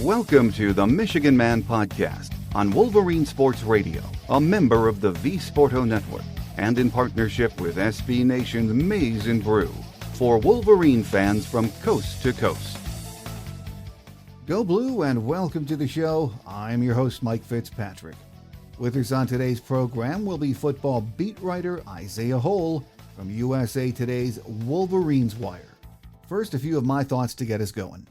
Welcome to the Michigan Man Podcast on Wolverine Sports Radio, a member of the V Sporto Network, and in partnership with SB Nation's Maize and Brew, for Wolverine fans from coast to coast. Go Blue and welcome to the show. I'm your host, Mike Fitzpatrick. With us on today's program will be football beat writer Isaiah Hole from USA Today's WolverinesWire. First, a few of my thoughts to get us going.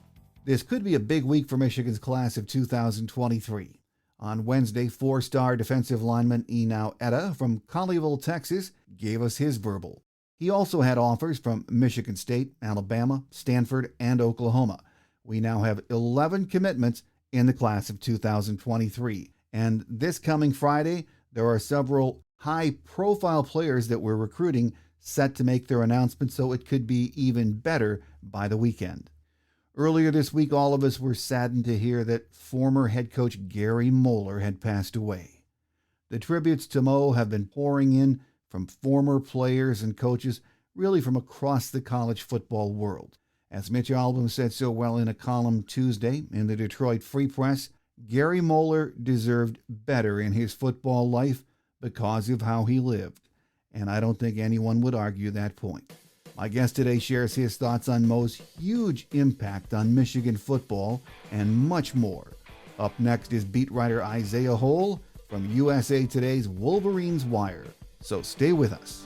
This could be a big week for Michigan's class of 2023. On Wednesday, four-star defensive lineman Enow Etta from Colleyville, Texas, gave us his verbal. He also had offers from Michigan State, Alabama, Stanford, and Oklahoma. We now have 11 commitments in the class of 2023. And this coming Friday, there are several high-profile players that we're recruiting set to make their announcements, so it could be even better by the weekend. Earlier this week, all of us were saddened to hear that former head coach Gary Moeller had passed away. The tributes to Mo have been pouring in from former players and coaches, really from across the college football world. As Mitch Albom said so well in a column Tuesday in the Detroit Free Press, Gary Moeller deserved better in his football life because of how he lived, and I don't think anyone would argue that point. My guest today shares his thoughts on Mo's huge impact on Michigan football and much more. Up next is beat writer Isaiah Hole from USA Today's WolverinesWire. So stay with us.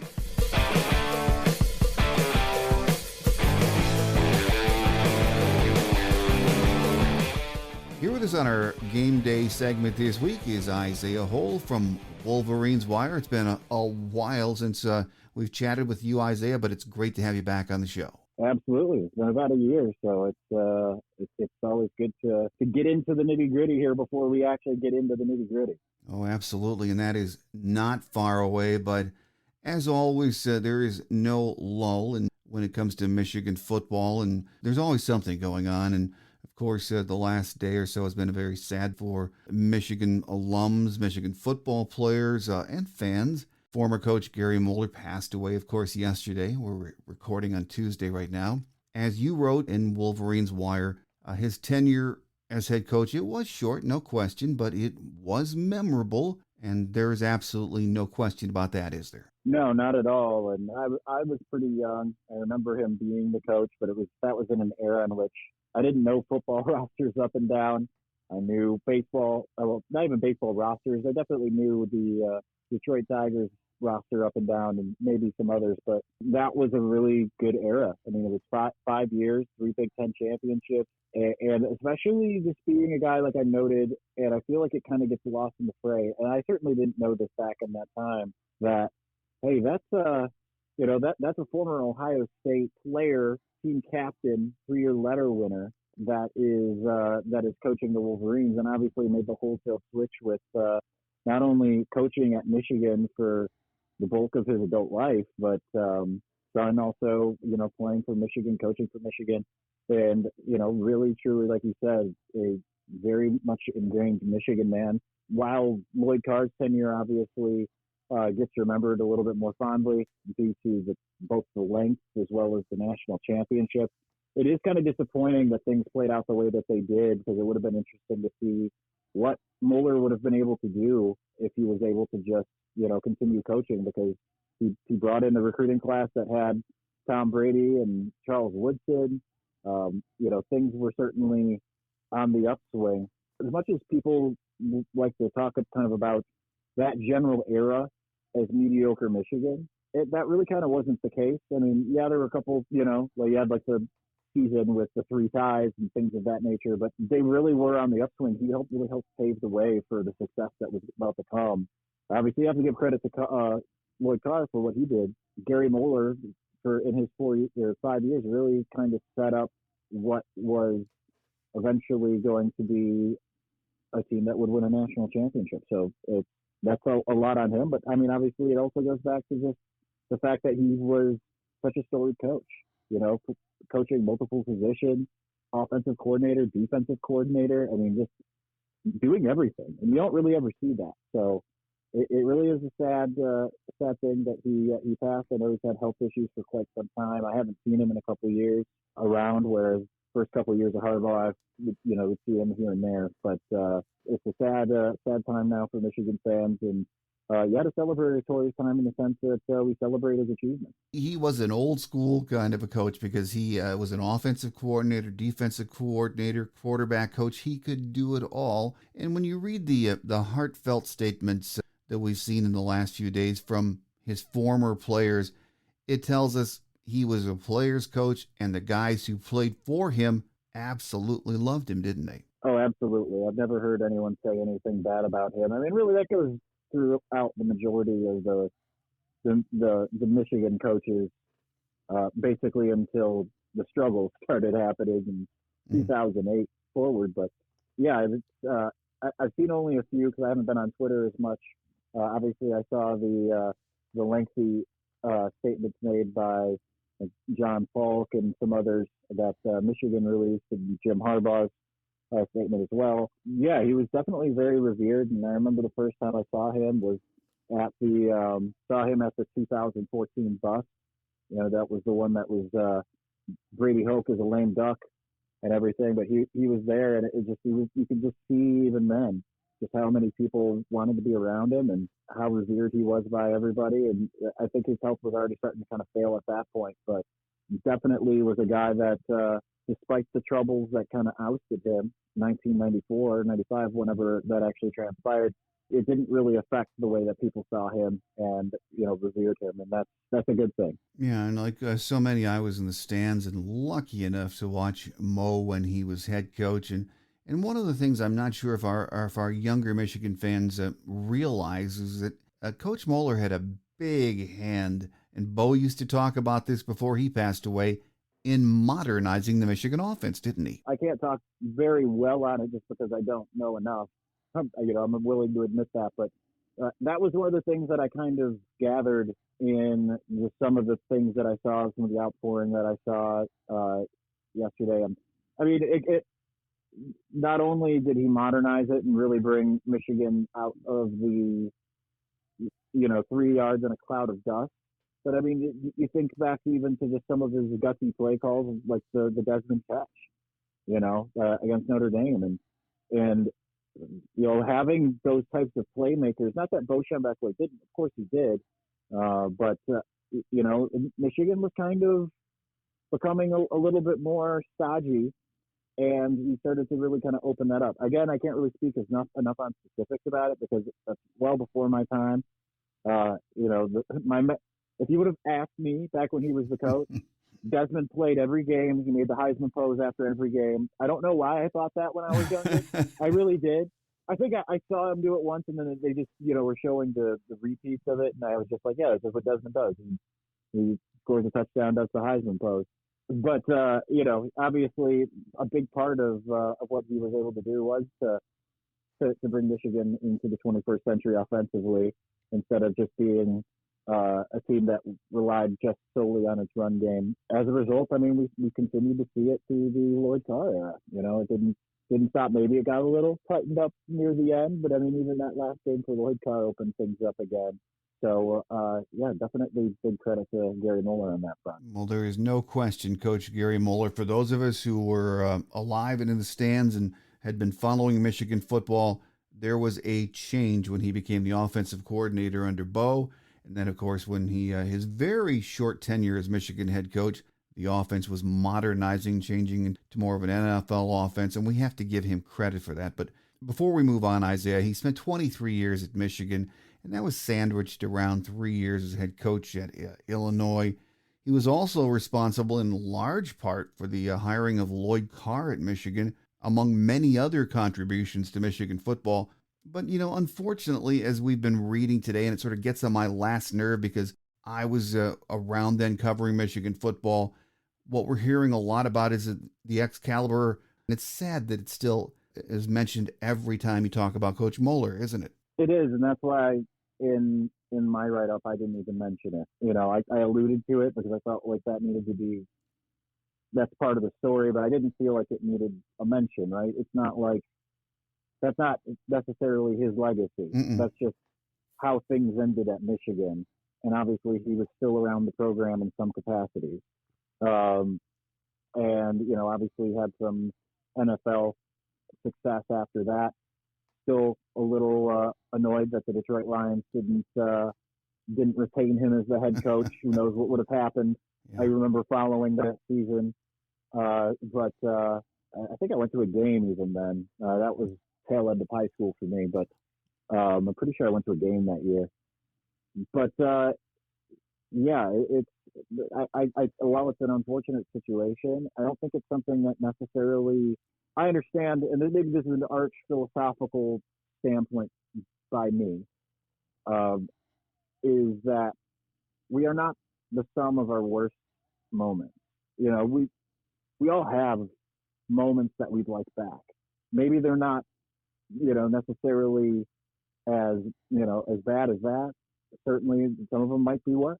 Here with us on our game day segment this week is Isaiah Hole from WolverinesWire. It's been a while since we've chatted with you, Isaiah, but it's great to have you back on the show. Absolutely. It's been about a year, so it's always good to get into the nitty-gritty here before we actually get into the nitty-gritty. Oh, absolutely, and that is not far away, but as always, there is no lull when it comes to Michigan football, and there's always something going on, and of course, the last day or so has been very sad for Michigan alums, Michigan football players, and fans. Former coach Gary Moeller passed away, of course, yesterday. We're recording on Tuesday right now. As you wrote in WolverinesWire, his tenure as head coach, it was short, no question, but it was memorable, and there is absolutely no question about that, is there? No, not at all. And I was pretty young. I remember him being the coach, but that was in an era in which I didn't know football rosters up and down. I knew baseball, well, not even baseball rosters. I definitely knew the Detroit Tigers roster up and down and maybe some others, but that was a really good era. I mean, it was 5 years, 3 Big Ten championships, and especially just being a guy like I noted, and I feel like it kind of gets lost in the fray. And I certainly didn't know this back in that time that, hey, that's a former Ohio State player, team captain, 3-year letter winner that is coaching the Wolverines, and obviously made the wholesale switch with not only coaching at Michigan for the bulk of his adult life, but son also, playing for Michigan, coaching for Michigan, and, really, truly, like you said, a very much ingrained Michigan man. While Lloyd Carr's tenure obviously gets remembered a little bit more fondly due to both the length as well as the national championship, it is kind of disappointing that things played out the way that they did, because it would have been interesting to see what Moeller would have been able to do if he was able to just, continue coaching, because he brought in the recruiting class that had Tom Brady and Charles Woodson. Things were certainly on the upswing. As much as people like to talk kind of about that general era as mediocre Michigan, that really kind of wasn't the case. I mean, yeah, there were a couple, you had like the season with the 3 ties and things of that nature, but they really were on the upswing. He really helped pave the way for the success that was about to come. Obviously, you have to give credit to Lloyd Carr for what he did. Gary Moeller, in his 5 years, really kind of set up what was eventually going to be a team that would win a national championship. So that's a lot on him. But, I mean, obviously, it also goes back to just the fact that he was such a storied coach, coaching multiple positions, offensive coordinator, defensive coordinator. I mean, just doing everything. And you don't really ever see that. So it really is a sad thing that he passed. I know he's had health issues for quite some time. I haven't seen him in a couple of years around, whereas first couple of years of Harbaugh, would see him here and there. But it's a sad time now for Michigan fans, and yet a celebratory time in the sense that we celebrate his achievements. He was an old school kind of a coach because he was an offensive coordinator, defensive coordinator, quarterback coach. He could do it all. And when you read the heartfelt statements that we've seen in the last few days from his former players, it tells us he was a player's coach, and the guys who played for him absolutely loved him, didn't they? Oh, absolutely. I've never heard anyone say anything bad about him. I mean, really, that goes throughout the majority of the Michigan coaches, basically until the struggles started happening in 2008 forward. But yeah, I've seen only a few because I haven't been on Twitter as much. Obviously, I saw the lengthy statements made by John Falk and some others that Michigan released, and Jim Harbaugh's statement as well. Yeah, he was definitely very revered, and I remember the first time I saw him was at the 2014 bus. That was the one that was Brady Hoke as a lame duck and everything, but he was there, and you could just see even then just how many people wanted to be around him and how revered he was by everybody. And I think his health was already starting to kind of fail at that point, but definitely was a guy that, despite the troubles that kind of ousted him, 1994, 95, whenever that actually transpired, it didn't really affect the way that people saw him and, revered him. And that's a good thing. Yeah, and like so many, I was in the stands and lucky enough to watch Mo when he was head coach. And one of the things I'm not sure if our younger Michigan fans realize is that Coach Moeller had a big hand, and Bo used to talk about this before he passed away, in modernizing the Michigan offense, didn't he? I can't talk very well on it just because I don't know enough. I'm willing to admit that, but that was one of the things that I kind of gathered in just some of the things that I saw, some of the outpouring that I saw yesterday. I mean, it not only did he modernize it and really bring Michigan out of the 3 yards in a cloud of dust, but I mean, you think back even to just some of his gutsy play calls, like the Desmond catch, against Notre Dame, and having those types of playmakers. Not that Bo Schembechler didn't, of course he did, but Michigan was kind of becoming a little bit more stodgy, and he started to really kind of open that up. Again, I can't really speak enough on specifics about it because that's well before my time. If you would have asked me back when he was the coach, Desmond played every game. He made the Heisman pose after every game. I don't know why I thought that when I was younger. I really did. I think I saw him do it once, and then they just, were showing the repeats of it, and I was just like, yeah, that's what Desmond does. And he scores a touchdown, does the Heisman pose. But, obviously a big part of what he was able to do was to bring Michigan into the 21st century offensively instead of just being a team that relied just solely on its run game. As a result, I mean, we continued to see it through the Lloyd Carr era. It didn't stop. Maybe it got a little tightened up near the end, but I mean, even that last game for Lloyd Carr opened things up again. So, definitely big credit to Gary Moeller on that front. Well, there is no question, Coach Gary Moeller. For those of us who were alive and in the stands and had been following Michigan football, there was a change when he became the offensive coordinator under Bo. And then, of course, when his very short tenure as Michigan head coach, the offense was modernizing, changing into more of an NFL offense, and we have to give him credit for that. But before we move on, Isaiah, he spent 23 years at Michigan, and that was sandwiched around 3 years as head coach at Illinois. He was also responsible in large part for the hiring of Lloyd Carr at Michigan, among many other contributions to Michigan football. But, unfortunately, as we've been reading today, and it sort of gets on my last nerve because I was around then covering Michigan football, what we're hearing a lot about is the Excalibur. And it's sad that it still is mentioned every time you talk about Coach Moeller, isn't it? It is, and that's why in my write-up I didn't even mention it. I alluded to it because I felt like that needed to be, that's part of the story, but I didn't feel like it needed a mention, right? It's not like, that's not necessarily his legacy. Mm-mm. That's just how things ended at Michigan. And obviously he was still around the program in some capacity. and obviously had some NFL success after that. Still a little annoyed that the Detroit Lions didn't retain him as the head coach. Who knows what would have happened? Yeah. I remember following that season, but I think I went to a game even then. That was tail end of high school for me, but I'm pretty sure I went to a game that year. But yeah, while it's an unfortunate situation, I don't think it's something that necessarily I understand, and maybe this is an arch philosophical standpoint by me, is that we are not the sum of our worst moments. We all have moments that we'd like back. Maybe they're not, necessarily as bad as that. Certainly, some of them might be worse.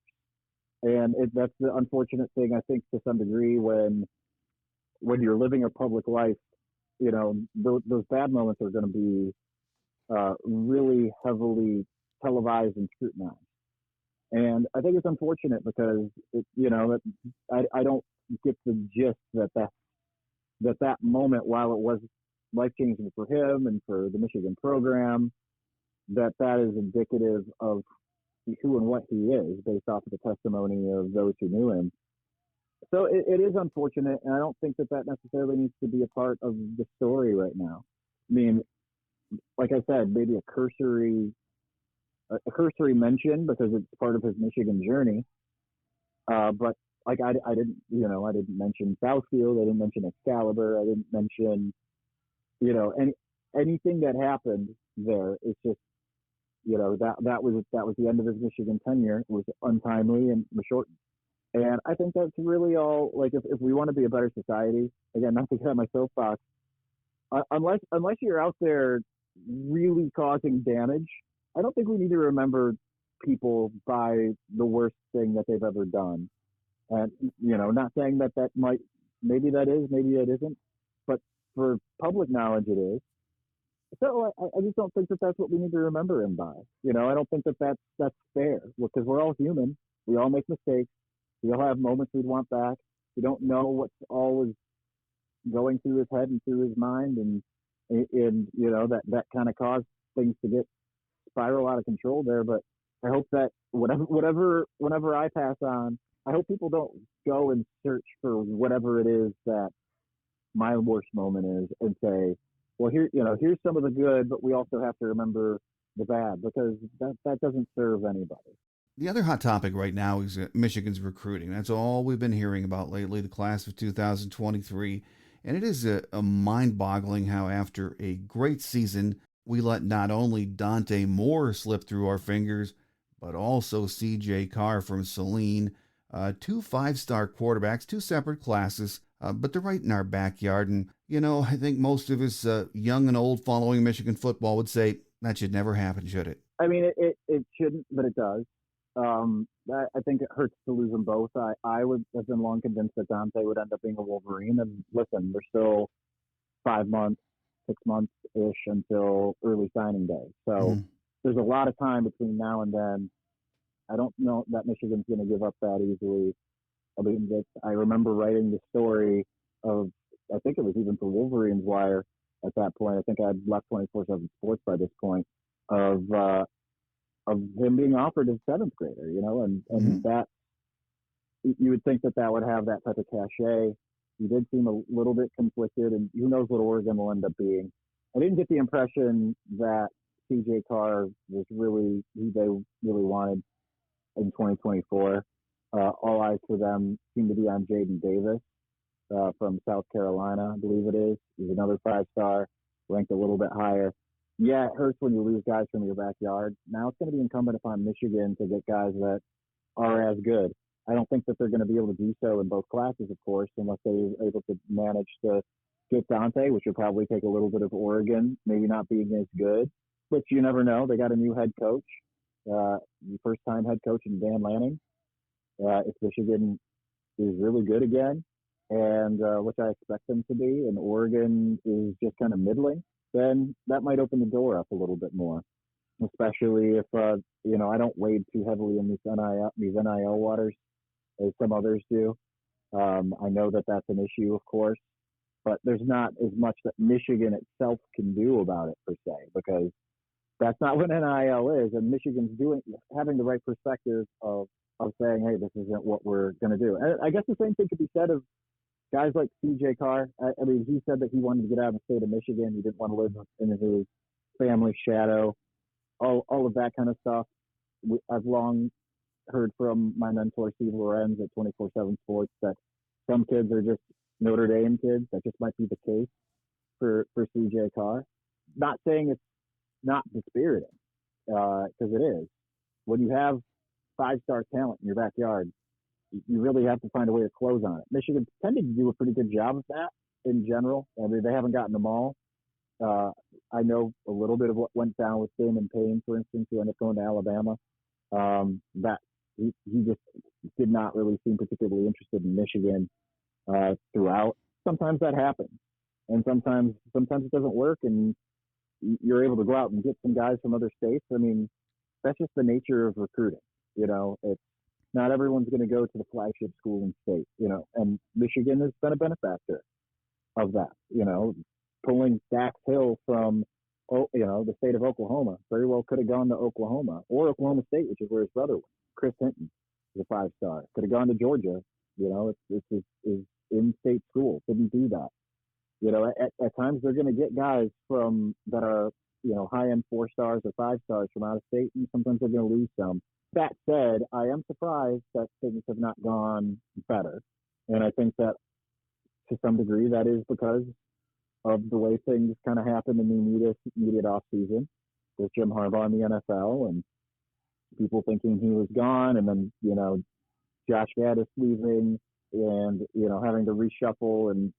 And that's the unfortunate thing, I think, to some degree, when you're living a public life, those bad moments are going to be really heavily televised and scrutinized. And I think it's unfortunate because, I don't get the gist that moment, while it was life-changing for him and for the Michigan program, that is indicative of who and what he is based off of the testimony of those who knew him. So it is unfortunate, and I don't think that necessarily needs to be a part of the story right now. I mean, like I said, maybe a cursory mention because it's part of his Michigan journey. But like I didn't mention Southfield. I didn't mention Excalibur. I didn't mention, anything that happened there. It's just, that was the end of his Michigan tenure. It was untimely and was shortened. And I think that's really all. Like, if we want to be a better society, again, not to get on my soapbox, unless you're out there really causing damage, I don't think we need to remember people by the worst thing that they've ever done. And, not saying that might, maybe that is, maybe it isn't, but for public knowledge, it is. So I just don't think that that's what we need to remember him by. I don't think that that's fair, because we're all human. We all make mistakes. We all have moments we'd want back. We don't know what's always going through his head and through his mind, and that kind of caused things to get spiral out of control there. But I hope that whenever I pass on, I hope people don't go and search for whatever it is that my worst moment is and say, well, here's some of the good, but we also have to remember the bad, because that doesn't serve anybody. The other hot topic right now is Michigan's recruiting. That's all we've been hearing about lately, the class of 2023. And it is a mind-boggling how after a great season, we let not only Dante Moore slip through our fingers, but also C.J. Carr from Saline, 2 5-star quarterbacks, 2 separate classes, but they're right in our backyard. And, I think most of us young and old following Michigan football would say that should never happen, should it? I mean, it shouldn't, but it does. I think it hurts to lose them both. I would have been long convinced that Dante would end up being a Wolverine. And listen, we're still 5 months, 6 months-ish until early signing day. So there's a lot of time between now and then. I don't know that Michigan's going to give up that easily. I mean, I remember writing the story of, I think it was even for WolverinesWire at that point. I think I'd left 24/7 Sports by this point, of him being offered as 7th grader, and that you would think that would have that type of cachet. He did seem a little bit conflicted, and who knows what Oregon will end up being. I didn't get the impression that C.J. Carr was really who they really wanted in 2024. All eyes for them seem to be on Jaden Davis from South Carolina, I believe it is. He's another 5-star, ranked a little bit higher. Yeah, it hurts when you lose guys from your backyard. Now it's going to be incumbent upon Michigan to get guys that are as good. I don't think that they're going to be able to do so in both classes, of course, unless they're able to manage to get Dante, which will probably take a little bit of Oregon, maybe not being as good, but you never know. They got a new head coach, first-time head coach in Dan Lanning. If Michigan is really good again, and which I expect them to be, and Oregon is just kind of middling, then that might open the door up a little bit more, especially if, I don't wade too heavily in these NIL waters as some others do. I know that that's an issue, of course, but there's not as much that Michigan itself can do about it per se, because that's not what NIL is. And Michigan's having the right perspective of saying, hey, this isn't what we're going to do. And I guess the same thing could be said of guys like CJ Carr. I mean, he said that he wanted to get out of the state of Michigan. He didn't want to live in his family's shadow, all of that kind of stuff. I've long heard from my mentor, Steve Lorenz at 24/7 Sports, that some kids are just Notre Dame kids. That just might be the case for CJ Carr. Not saying it's not dispiriting, because it is. When you have 5-star talent in your backyard, you really have to find a way to close on it. Michigan tended to do a pretty good job of that in general. I mean, they haven't gotten them all. I know a little bit of what went down with Damon Payne, for instance, who ended up going to Alabama. That he just did not really seem particularly interested in Michigan throughout. Sometimes that happens, and sometimes it doesn't work, and you're able to go out and get some guys from other states. I mean, that's just the nature of recruiting. It's not everyone's going to go to the flagship school in state. And Michigan has been a benefactor of that. Pulling Dax Hill from the state of Oklahoma very well could have gone to Oklahoma or Oklahoma State, which is where his brother went. Chris Hinton is a 5-star. Could have gone to Georgia. It's in-state school. Didn't do that. At times they're going to get guys from that are high-end 4-stars or 5-stars from out of state, and sometimes they're going to lose some. That said, I am surprised that things have not gone better, and I think that to some degree that is because of the way things kind of happened in the immediate off season with Jim Harbaugh in the NFL and people thinking he was gone, and then Josh Gaddis leaving, and having to reshuffle and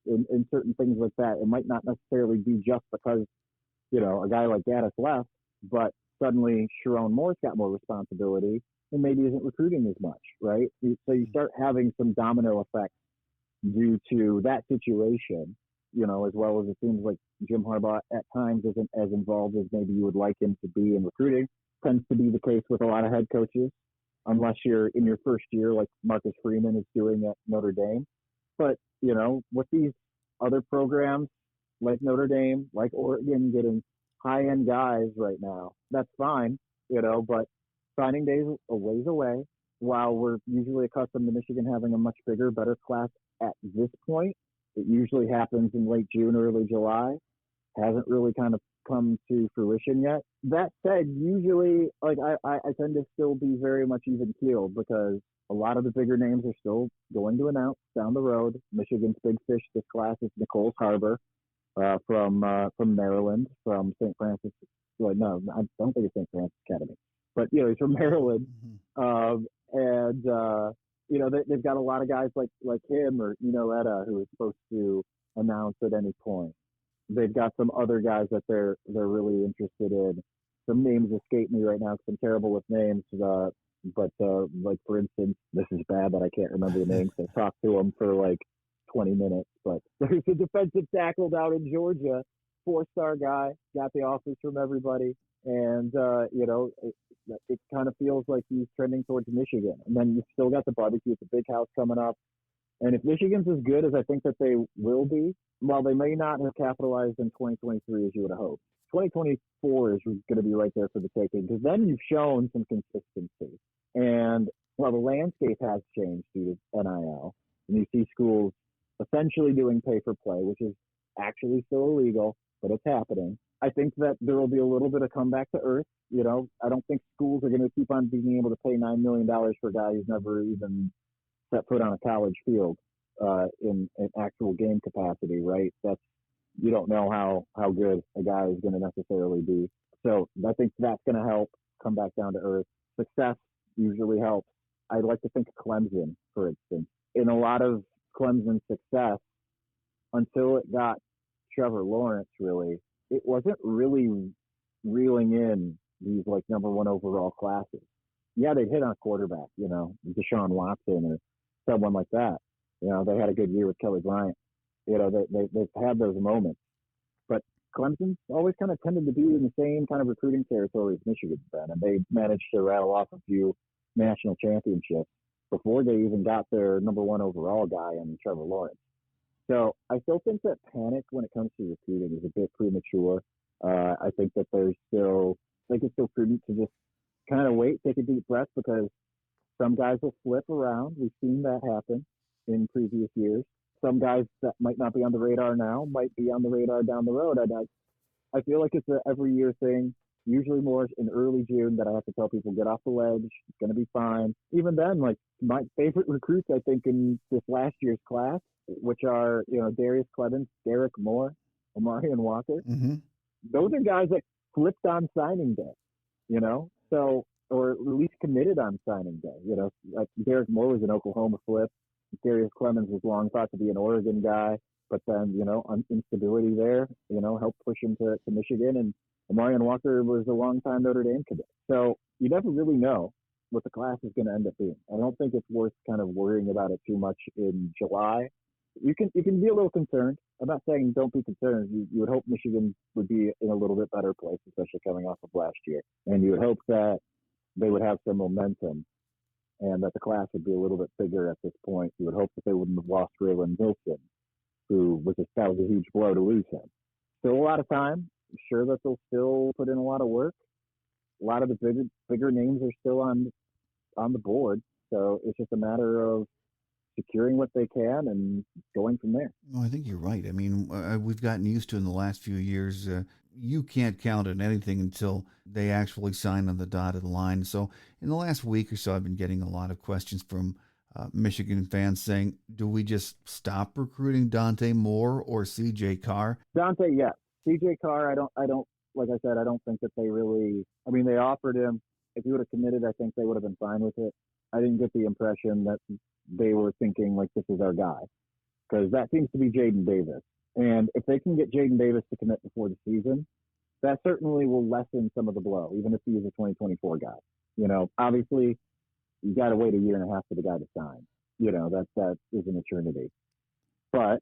certain things like that. It might not necessarily be just because a guy like Gaddis left, but suddenly Sharon Moore's got more responsibility and maybe isn't recruiting as much, right? So you start having some domino effects due to that situation, as well as it seems like Jim Harbaugh at times isn't as involved as maybe you would like him to be in recruiting. Tends to be the case with a lot of head coaches, unless you're in your first year like Marcus Freeman is doing at Notre Dame. But, with these other programs like Notre Dame, like Oregon, getting high-end guys right now, that's fine, but signing day is a ways away. While we're usually accustomed to Michigan having a much bigger, better class at this point, it usually happens in late June, early July. Hasn't really kind of come to fruition yet. That said, usually, like I tend to still be very much even keeled because a lot of the bigger names are still going to announce down the road. Michigan's big fish this class is Nichols Harbor from Maryland, from St. Francis. Well, no, I don't think it's St. Francis Academy, but he's from Maryland, they've got a lot of guys like him or Etta who is supposed to announce at any point. They've got some other guys that they're really interested in. Some names escape me right now because I'm terrible with names. But like for instance, this is bad that I can't remember the names. I talked to them for like 20 minutes. But there's a defensive tackle down in Georgia, 4-star guy, got the offers from everybody, and it kind of feels like he's trending towards Michigan. And then you still got the barbecue at the Big House coming up. And if Michigan's as good as I think that they will be, while they may not have capitalized in 2023 as you would have hoped, 2024 is going to be right there for the taking, because then you've shown some consistency. And while the landscape has changed due to NIL, and you see schools essentially doing pay-for-play, which is actually still illegal, but it's happening, I think that there will be a little bit of comeback to earth. I don't think schools are going to keep on being able to pay $9 million for a guy who's never even set foot on a college field in actual game capacity, right? You don't know how good a guy is going to necessarily be. So I think that's going to help come back down to earth. Success usually helps. I'd like to think of Clemson, for instance. In a lot of Clemson's success, until it got Trevor Lawrence, really, it wasn't really reeling in these like number one overall classes. Yeah, they'd hit on a quarterback, Deshaun Watson or someone like that. They had a good year with Kelly Bryant. They've had those moments. But Clemson's always kind of tended to be in the same kind of recruiting territory as Michigan's been, and they managed to rattle off a few national championships. before they even got their number one overall guy in Trevor Lawrence. So I still think that panic when it comes to recruiting is a bit premature. I think that it's still prudent to just kind of wait, take a deep breath, because some guys will flip around. We've seen that happen in previous years. Some guys that might not be on the radar now might be on the radar down the road. I feel like it's an every year thing, usually more in early June, that I have to tell people, get off the ledge. It's going to be fine. Even then, like, my favorite recruits, I think, in this last year's class, which are, Darius Clemens, Derek Moore, Omarion Walker. Mm-hmm. Those are guys that flipped on signing day, so, or at least committed on signing day. Like Derek Moore was an Oklahoma flip. Darius Clemens was long thought to be an Oregon guy, but then, instability there, helped push him to Michigan. And Omarion Walker was a long-time Notre Dame cadet. So you never really know what the class is going to end up being. I don't think it's worth kind of worrying about it too much in July. You can be a little concerned. I'm not saying don't be concerned. You would hope Michigan would be in a little bit better place, especially coming off of last year. And you would hope that they would have some momentum and that the class would be a little bit bigger at this point. You would hope that they wouldn't have lost Raylan Wilson, that was a huge blow to lose him. Still a lot of time. I'm sure that they'll still put in a lot of work. A lot of the bigger names are still on the board. So it's just a matter of securing what they can and going from there. No, I think you're right. I mean, we've gotten used to in the last few years, you can't count on anything until they actually sign on the dotted line. So in the last week or so, I've been getting a lot of questions from Michigan fans saying, do we just stop recruiting Dante Moore or CJ Carr? Dante, yes. CJ Carr, I don't, like I said, I don't think that they really, they offered him. If he would have committed, I think they would have been fine with it. I didn't get the impression that they were thinking, like, this is our guy, because that seems to be Jaden Davis. And if they can get Jaden Davis to commit before the season, that certainly will lessen some of the blow, even if he is a 2024 guy. Obviously, you got to wait a year and a half for the guy to sign. That is an eternity. But,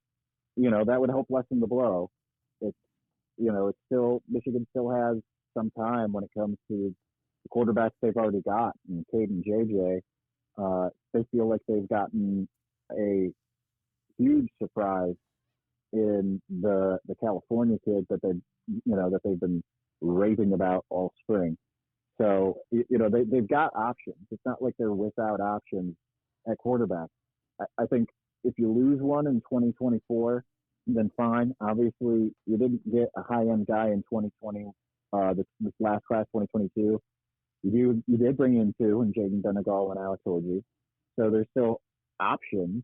that would help lessen the blow. It's still, Michigan still has some time when it comes to the quarterbacks they've already got, and Cade and JJ. They feel like they've gotten a huge surprise in the California kid that they've been raving about all spring. So they've got options. It's not like they're without options at quarterback. I think if you lose one in 2024, then fine. Obviously, you didn't get a high-end guy in 2020. This last class, 2022. You did bring in two, and Jaden Donegal and Alex Orji. So there's still options.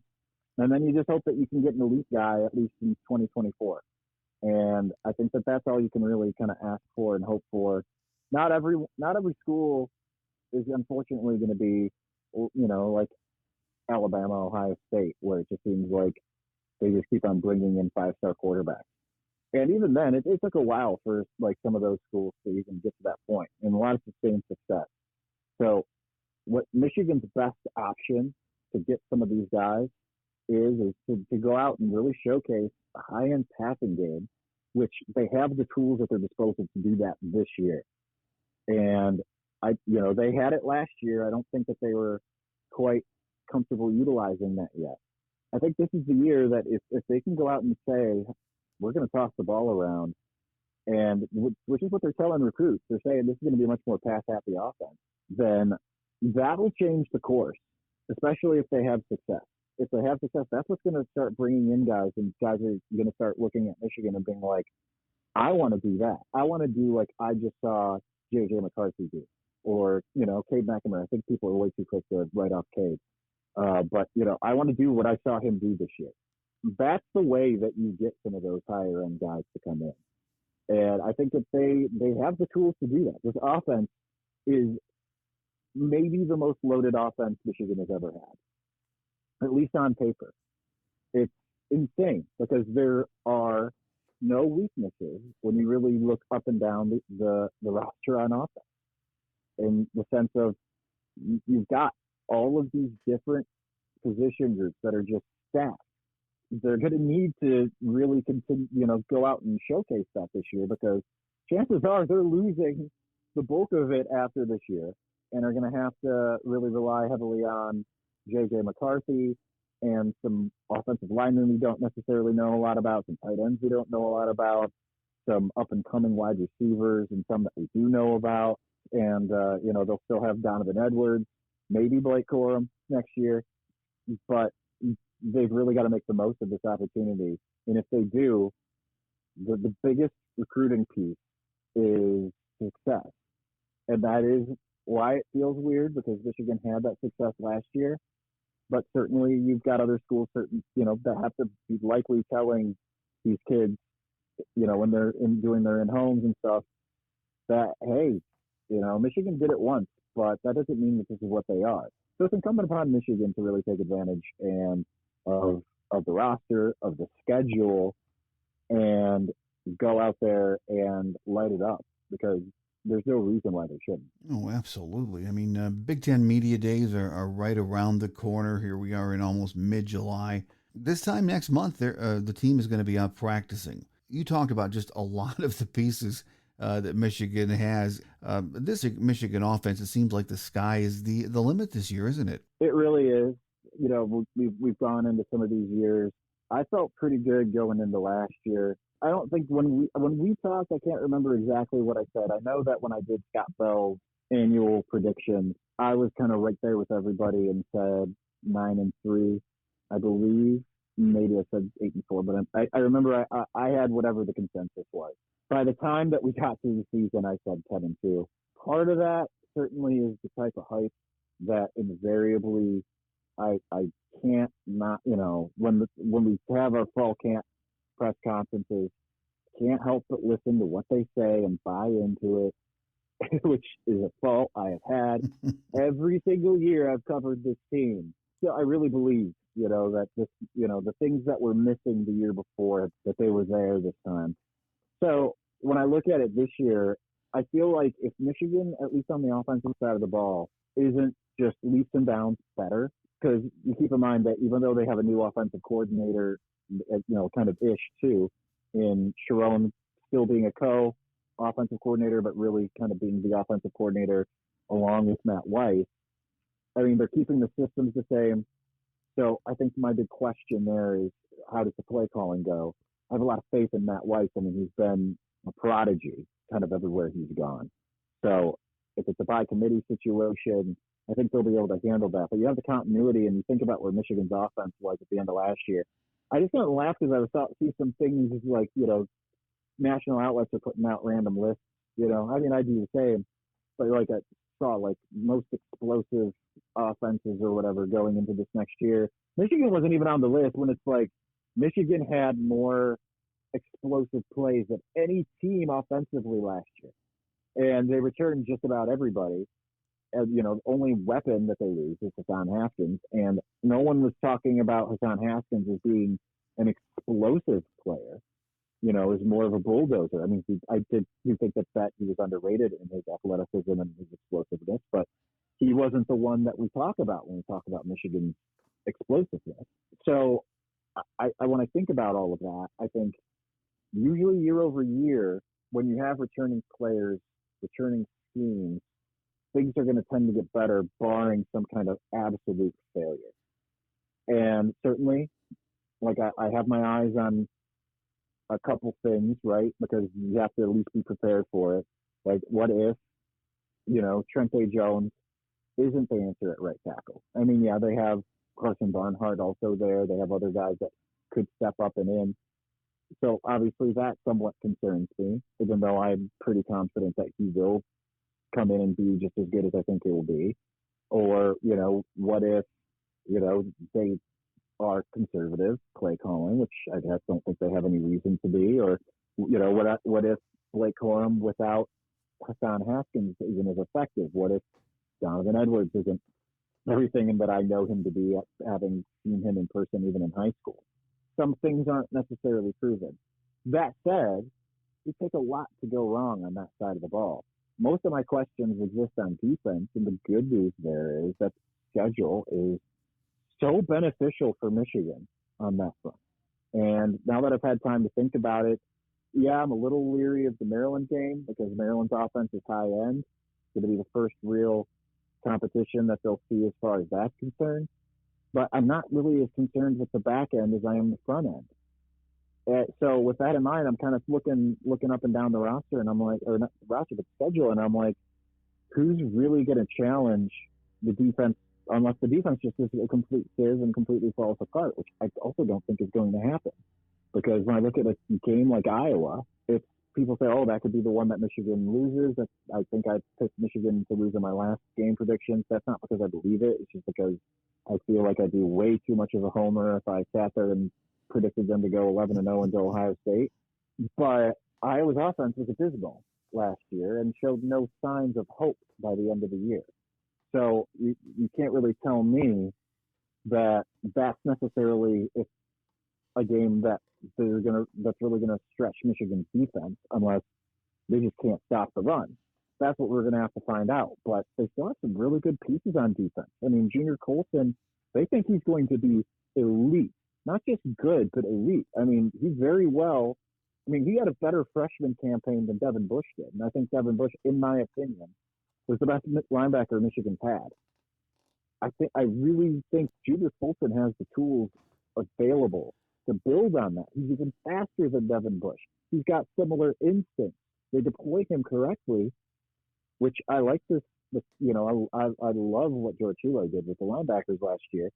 And then you just hope that you can get an elite guy at least in 2024. And I think that that's all you can really kind of ask for and hope for. Not every school is unfortunately going to be, like Alabama, Ohio State, where it just seems like they just keep on bringing in 5-star quarterbacks. And even then, it took a while for like some of those schools to even get to that point, and a lot of sustained success. So what Michigan's best option to get some of these guys is to go out and really showcase a high-end passing game, which they have the tools at their disposal to do that this year. And they had it last year. I don't think that they were quite comfortable utilizing that yet. I think this is the year that if they can go out and say, we're going to toss the ball around, and which is what they're telling recruits. They're saying this is going to be a much more pass-happy offense. Then that will change the course, especially if they have success. If they have success, that's what's going to start bringing in guys, and guys are going to start looking at Michigan and being like, I want to do that. I want to do like I just saw J.J. McCarthy do, or, Cade McNamara. I think people are way too quick to write off Cade. But, I want to do what I saw him do this year. That's the way that you get some of those higher end guys to come in. And I think that they have the tools to do that. This offense is maybe the most loaded offense Michigan has ever had, at least on paper. It's insane because there are no weaknesses when you really look up and down the roster on offense, in the sense of you've got all of these different position groups that are just stacked. They're going to need to really continue, go out and showcase that this year, because chances are they're losing the bulk of it after this year and are going to have to really rely heavily on J.J. McCarthy and some offensive linemen we don't necessarily know a lot about, some tight ends we don't know a lot about, some up-and-coming wide receivers and some that we do know about. And, they'll still have Donovan Edwards, maybe Blake Corum next year. But they've really got to make the most of this opportunity. And if they do, the biggest recruiting piece is success. And that is why it feels weird, because Michigan had that success last year. But certainly you've got other schools, that have to be likely telling these kids, when they're doing their in-homes and stuff, that, hey, Michigan did it once, but that doesn't mean that this is what they are. So it's incumbent upon Michigan to really take advantage of the roster, of the schedule, and go out there and light it up, because there's no reason why they shouldn't. Oh, absolutely. I mean, Big Ten Media Days are right around the corner. Here we are in almost mid-July. This time next month, the team is going to be out practicing. You talked about just a lot of the pieces that Michigan has. This Michigan offense, it seems like the sky is the limit this year, isn't it? It really is. We've gone into some of these years. I felt pretty good going into last year. I don't think when we talked, I can't remember exactly what I said. I know that when I did Scott Bell's annual prediction, I was kind of right there with everybody and said 9-3, I believe. Maybe I said 8-4, but I remember I had whatever the consensus was. By the time that we got through the season, I said 10-2. Part of that certainly is the type of hype that invariably I can't not, when we have our fall camp press conferences, can't help but listen to what they say and buy into it, which is a fault I have had every single year I've covered this team. So I really believe, that this, the things that were missing the year before, that they were there this time. So when I look at it this year, I feel like if Michigan, at least on the offensive side of the ball, isn't just leaps and bounds better, because you keep in mind that even though they have a new offensive coordinator, kind of ish too, in Sharon still being a co-offensive coordinator, but really kind of being the offensive coordinator along with Matt Weiss. I mean, they're keeping the systems the same. So I think my big question there is, how does the play calling go? I have a lot of faith in Matt Weiss. I mean, he's been a prodigy kind of everywhere he's gone. So if it's a by committee situation, I think they'll be able to handle that. But you have the continuity, and you think about where Michigan's offense was at the end of last year. I just kind of laughed because I see some things like, national outlets are putting out random lists. I mean, I do the same. But like I saw, like most explosive offenses or whatever going into this next year. Michigan wasn't even on the list when it's like Michigan had more explosive plays than any team offensively last year. And they returned just about everybody. And, only weapon that they lose is Hassan Haskins. And no one was talking about Hassan Haskins as being an explosive player, as more of a bulldozer. I mean, I do think that he was underrated in his athleticism and his explosiveness, but he wasn't the one that we talk about when we talk about Michigan's explosiveness. So when I think about all of that, I think usually year over year, when you have returning players, returning schemes, things are going to tend to get better, barring some kind of absolute failure. And certainly, like I have my eyes on a couple things, right? Because you have to at least be prepared for it. Like, what if, Trente Jones isn't the answer at right tackle? I mean, yeah, they have Carson Barnhart also there. They have other guys that could step up and in. So obviously that somewhat concerns me, even though I'm pretty confident that he will come in and be just as good as I think he will be. Or, what if, they are conservative play calling, which I guess don't think they have any reason to be. Or, what if Blake Corum without Hassan Haskins isn't as effective? What if Donovan Edwards isn't everything that I know him to be, having seen him in person even in high school? Some things aren't necessarily proven. That said, it takes a lot to go wrong on that side of the ball. Most of my questions exist on defense, and the good news there is that the schedule is so beneficial for Michigan on that front. And now that I've had time to think about it, yeah, I'm a little leery of the Maryland game because Maryland's offense is high end. It's going to be the first real competition that they'll see as far as that's concerned. but I'm not really as concerned with the back end as I am the front end. So with that in mind, I'm kind of looking up and down the roster, and I'm like, or not the roster, but the schedule, and I'm like, who's really going to challenge the defense unless the defense just is a complete fizz and completely falls apart, which I also don't think is going to happen. Because when I look at a game like Iowa, if people say, oh, that could be the one that Michigan loses, I think I picked Michigan to lose in my last game predictions. That's not because I believe it. It's just because I feel like I'd be way too much of a homer if I sat there and predicted them to go 11-0 into Ohio State. But Iowa's offense was abysmal last year and showed no signs of hope by the end of the year. So you can't really tell me that that's necessarily a game that's really gonna stretch Michigan's defense unless they just can't stop the run. That's what we're gonna have to find out. But they still have some really good pieces on defense. I mean, Junior Colson, they think he's going to be elite, not just good, but elite. I mean, he had a better freshman campaign than Devin Bush did, and I think Devin Bush, in my opinion, was the best linebacker Michigan's had. I really think Junior Colson has the tools available to build on that. He's even faster than Devin Bush. He's got similar instincts. They deploy him correctly, which I like this. I love what George Hilo did with the linebackers last year.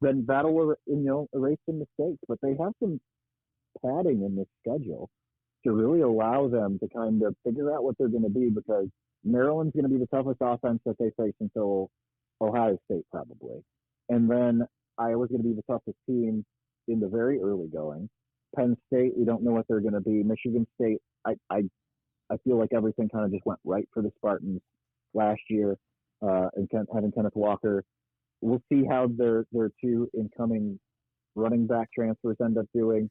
Then that'll erase some mistakes, but they have some padding in this schedule to really allow them to kind of figure out what they're going to be, because Maryland's going to be the toughest offense that they face until Ohio State probably. And then Iowa's going to be the toughest team in the very early going. Penn State, we don't know what they're going to be. Michigan State, I feel like everything kind of just went right for the Spartans last year, and having Kenneth Walker. We'll see how their two incoming running back transfers end up doing,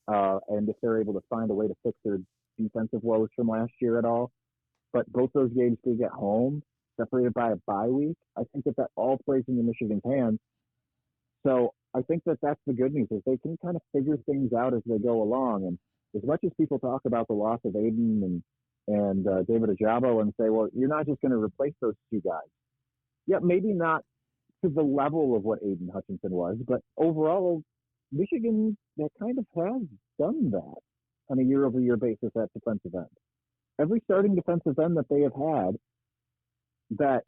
and if they're able to find a way to fix their defensive woes from last year at all. But both those games being at home, separated by a bye week, I think that all plays into Michigan's hands. So I think that that's the good news, is they can kind of figure things out as they go along. And as much as people talk about the loss of Aiden and David Ajabo and say, well, you're not just going to replace those two guys. Yeah, maybe not to the level of what Aiden Hutchinson was, but overall, Michigan that kind of has done that on a year-over-year basis at defensive end. Every starting defensive end that they have had that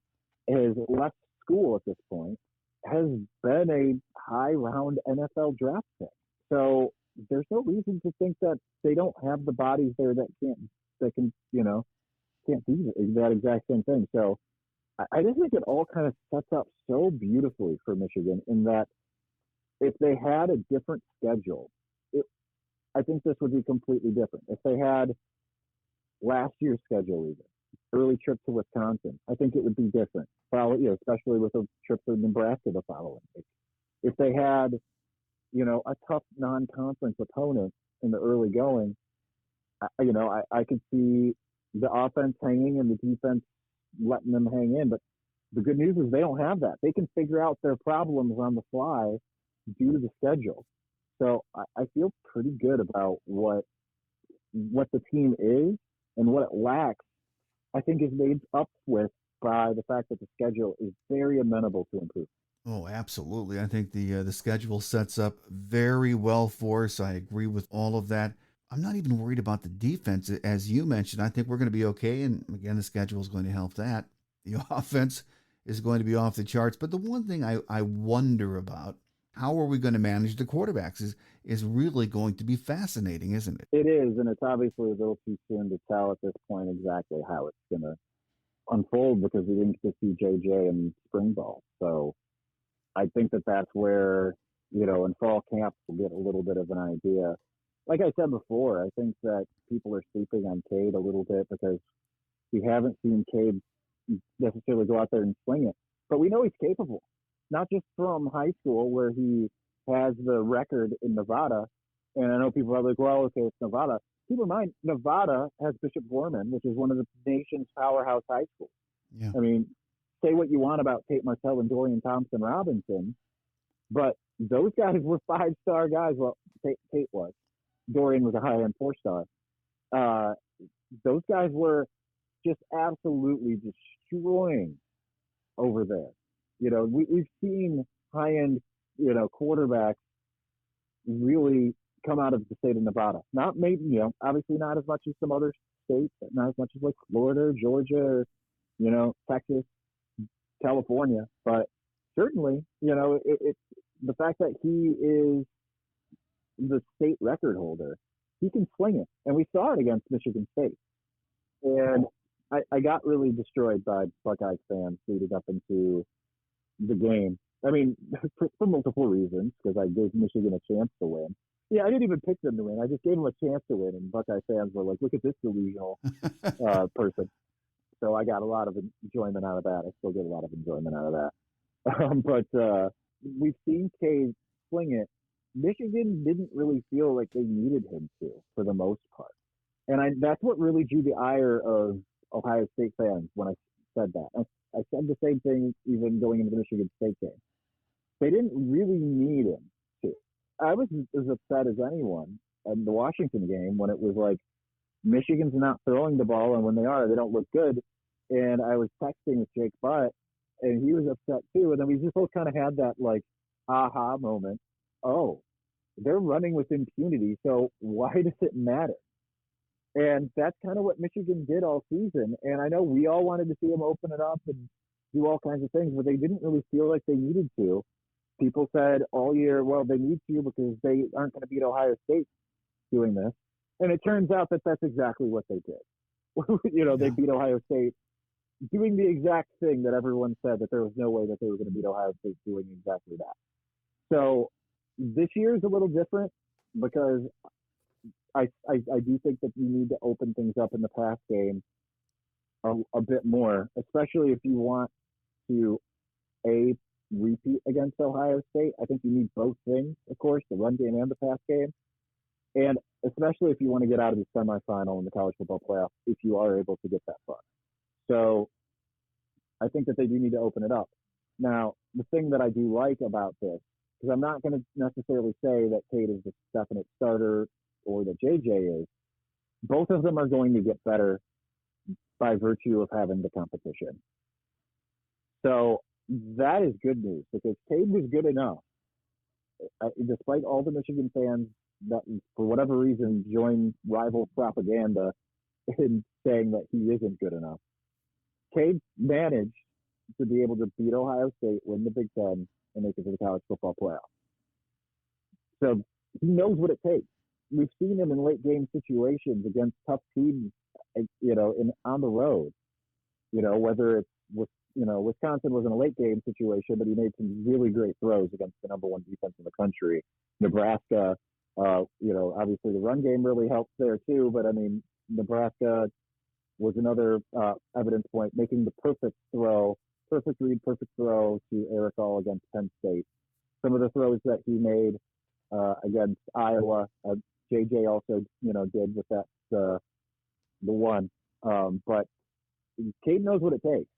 has left school at this point has been a high-round NFL draft pick. So there's no reason to think that they don't have the bodies there that can't do that exact same thing. So I just think it all kind of sets up so beautifully for Michigan in that if they had a different schedule, I think this would be completely different. If they had last year's schedule, even early trip to Wisconsin, I think it would be different. Especially with a trip to Nebraska the following week. If they had, a tough non-conference opponent in the early going, I could see the offense hanging and the defense letting them hang in. But the good news is they don't have that. They can figure out their problems on the fly due to the schedule. So I feel pretty good about what the team is, and what it lacks, I think, is made up with by the fact that the schedule is very amenable to improvement. Oh, absolutely. I think the schedule sets up very well for us. I agree with all of that. I'm not even worried about the defense. As you mentioned, I think we're going to be okay. And again, the schedule is going to help that. The offense is going to be off the charts. But the one thing I wonder about, how are we going to manage the quarterbacks, is really going to be fascinating, isn't it? It is, and it's obviously a little too soon to tell at this point exactly how it's going to unfold, because we didn't get to see JJ in spring ball. So I think that that's where, in fall camp we'll get a little bit of an idea. Like I said before, I think that people are sleeping on Cade a little bit because we haven't seen Cade necessarily go out there and sling it. But we know he's capable, not just from high school where he has the record in Nevada. And I know people are like, well, okay, it's Nevada. Keep in mind, Nevada has Bishop Gorman, which is one of the nation's powerhouse high schools. Yeah. I mean, say what you want about Tate Martell and Dorian Thompson-Robinson, but those guys were 5-star guys. Well, Tate was. Dorian was a high-end 4-star. Those guys were just absolutely destroying over there. We've seen high-end quarterbacks really come out of the state of Nevada. Not maybe, obviously not as much as some other states, not as much as like Florida, Georgia, Texas, California, but certainly, it's the fact that he is the state record holder. He can sling it, and we saw it against Michigan State. And I got really destroyed by Buckeyes fans leading up into the game. I mean, for multiple reasons, because I gave Michigan a chance to win. Yeah, I didn't even pick them to win. I just gave them a chance to win, and Buckeye fans were like, "Look at this delusional person." So I got a lot of enjoyment out of that. I still get a lot of enjoyment out of that. But we've seen Cade sling it. Michigan didn't really feel like they needed him to, for the most part. And that's what really drew the ire of Ohio State fans when I said that. I said the same thing even going into the Michigan State game. They didn't really need him to. I was as upset as anyone in the Washington game when it was like, Michigan's not throwing the ball, and when they are, they don't look good. And I was texting with Jake Butt, and he was upset too. And then we just both kind of had that like aha moment. Oh, they're running with impunity, so why does it matter? And that's kind of what Michigan did all season. And I know we all wanted to see them open it up and do all kinds of things, but they didn't really feel like they needed to. People said all year, well, they need to because they aren't going to beat Ohio State doing this. And it turns out that that's exactly what they did. They beat Ohio State doing the exact thing that everyone said that there was no way that they were going to beat Ohio State doing exactly that. So this year is a little different because I do think that you need to open things up in the pass game a bit more, especially if you want to repeat against Ohio State. I think you need both things, of course, the run game and the pass game. And especially if you want to get out of the semifinal in the college football playoff, if you are able to get that far. So I think that they do need to open it up. Now, the thing that I do like about this, because I'm not going to necessarily say that Cade is the definite starter or that JJ is, both of them are going to get better by virtue of having the competition. So that is good news because Cade was good enough. Despite all the Michigan fans that, for whatever reason, join rival propaganda in saying that he isn't good enough, Cade managed to be able to beat Ohio State, win the Big Ten, and make it to the college football playoff. So he knows what it takes. We've seen him in late game situations against tough teams, on the road. Whether it's with, Wisconsin was in a late game situation, but he made some really great throws against the number one defense in the country. Nebraska, obviously the run game really helps there too, but I mean, Nebraska was another evidence point, making the perfect read, perfect throw to Eric All against Penn State. Some of the throws that he made against Iowa, JJ also, did with that, the one. But Cade knows what it takes.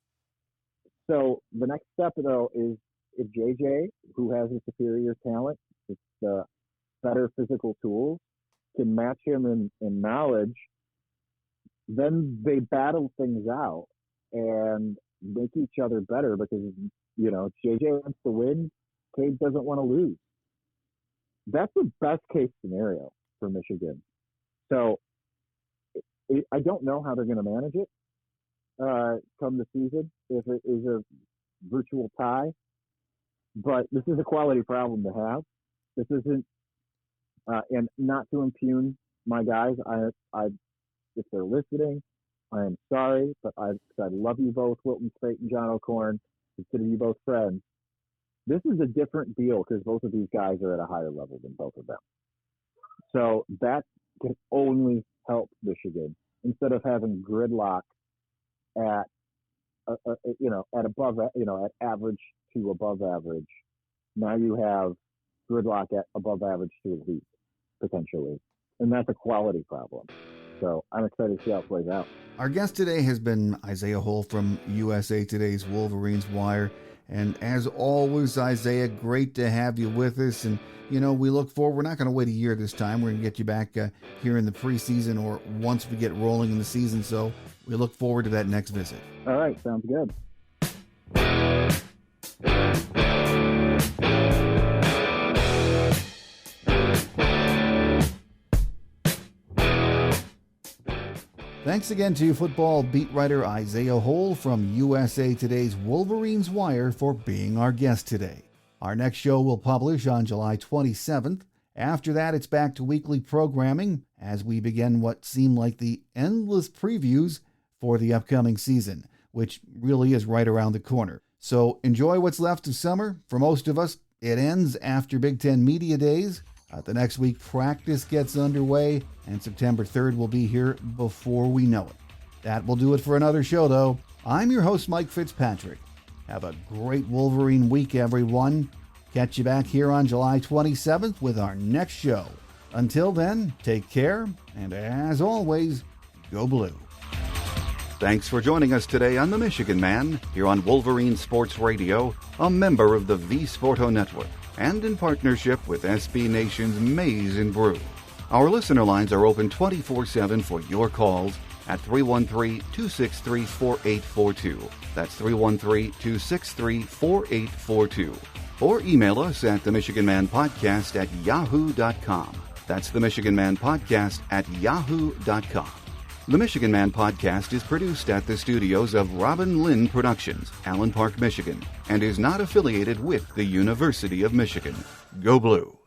So the next step, though, is if JJ, who has a superior talent, with better physical tools, can match him in knowledge, then they battle things out and make each other better because, JJ wants to win, Cade doesn't want to lose. That's the best case scenario for Michigan. So I don't know how they're going to manage it come the season, if it is a virtual tie. But this is a quality problem to have. This isn't, and not to impugn my guys. If they're listening, I am sorry, but I love you both, Wilton Speight and John O'Korn. Consider you both friends. This is a different deal because both of these guys are at a higher level than both of them. So that can only help Michigan instead of having gridlock at at average to above average. Now you have gridlock at above average to elite potentially, and that's a quality problem. So I'm excited to see how it plays out. Our guest today has been Isaiah Hull from USA Today's Wolverines Wire. And as always, Isaiah, great to have you with us. And, we look forward. We're not going to wait a year this time. We're going to get you back here in the preseason or once we get rolling in the season. So we look forward to that next visit. All right. Sounds good. Thanks again to football beat writer Isaiah Hole from USA Today's WolverinesWire for being our guest today. Our next show will publish on July 27th. After that, it's back to weekly programming as we begin what seem like the endless previews for the upcoming season, which really is right around the corner. So enjoy what's left of summer. For most of us, it ends after Big Ten Media Days. The next week, practice gets underway, and September 3rd will be here before we know it. That will do it for another show, though. I'm your host, Mike Fitzpatrick. Have a great Wolverine week, everyone. Catch you back here on July 27th with our next show. Until then, take care, and as always, go blue. Thanks for joining us today on The Michigan Man, here on Wolverine Sports Radio, a member of the V Sporto Network, and in partnership with SB Nation's Maize and Brew. Our listener lines are open 24/7 for your calls at 313-263-4842. That's 313-263-4842. Or email us at themichiganmanpodcast@yahoo.com. That's themichiganmanpodcast@yahoo.com. The Michigan Man Podcast is produced at the studios of Robin Lynn Productions, Allen Park, Michigan, and is not affiliated with the University of Michigan. Go Blue!